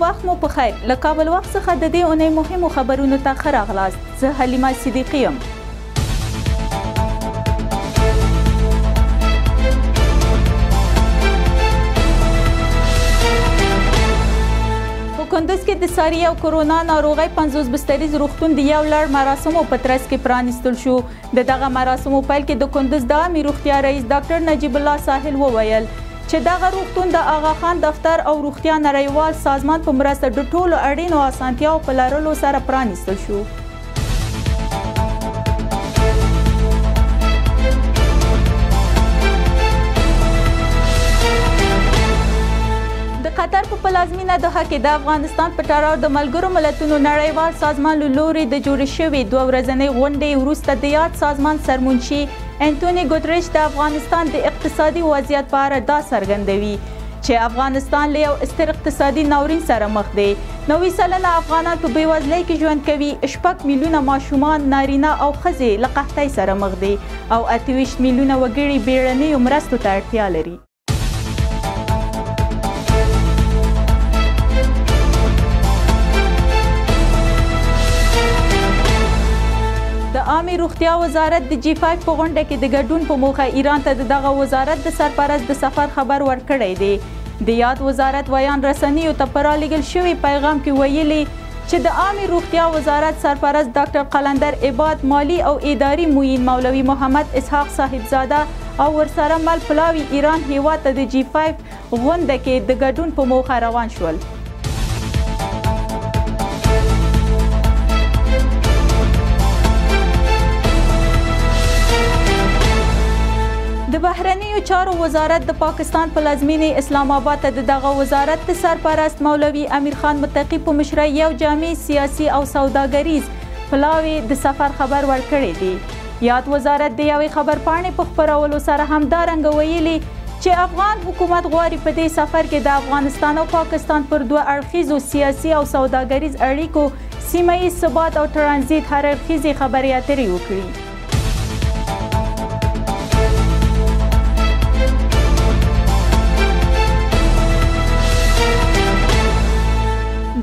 وخت مو په خیر. له کابل وخت څخه د دې اونۍ مهمو خبرونو ته ښه راغلاست. زه حلیمه صدیقی یم. په کندز کې د ساري او کرونا ناروغۍ 50 بستریز روغتون د یو لړ مراسمو په ترڅ کې پرانیستل شو. د دغه مراسمو پیل کې د کندز د عامې روغتیا رئیس ډاکټر نجیب الله ساحل وویل چې دغه روغتون د آغا خان دفتر او روغتیا نړیوال سازمان په مرسته د ټولو اړینو اسانتیاو په لرلو سره پرانیستل شو. د قطر په پلازمینه دوحه کې د افغانستان په تړاو د ملګرو ملتونو نړیوال سازمان له لوري د جوړې شوې 2 ورځنۍ غونډې وروسته د یاد سازمان سرمنشي انټونی ګوتریش د افغانستان د اقتصادي وضعیت په اړه دا څرګندوي چې افغانستان له یو ستر اقتصادي ناورین سره مخ دی. 90 سلنه افغانان په بېوزلۍ کې ژوند کوي، 6 میلیونه ماشومان، نارینه او ښځې له قحطۍ سره مخ دي او 28 میلیونه وګړي بیړنیو مرستو ته اړتیا لري. د عامې روغتیا وزارت د G5 په غونډه کې د ګډون په موخه ایران ته دغه وزارت د سرپرست د سفر خبر ورکړی دی. د یاد وزارت ویان رسنیو ته په رالېږل شوي پیغام کې ویلي چې د عامې روغتیا وزارت سرپرست ډاکټر قلندر عباد، مالی او اداري معین مولوي محمد اسحاق صاحبزاده او ورسره مل پلاوي ایران هیواد ته د G5 غونډه کې د ګډون په موخه روان شول. د بهرنیو چارو وزارت د پاکستان پلازمینې اسلام آباد ته دغه وزارت د سرپرست مولوي امیر خان متقي په مشرۍ یو جامع سیاسي او سوداګریز پلاوي د سفر خبر ورکړی دی. یاد وزارت د یوې خبرپاڼې په خپرولو سره همدارنګه ویلي چې افغان حکومت غواړي په دې سفر کې د افغانستان او پاکستان پر 2 اړخیزو سیاسي او سوداګریز اړیکو، سیمه ییز ثبات او ترانزیت هر اړخیزې خبرې اترې وکړي.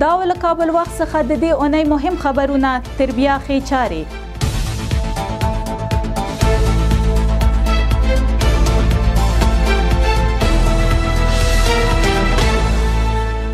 دا له کابل وخت څخه د دې اونۍ مهم خبرونه. تر بیا ښې چارې.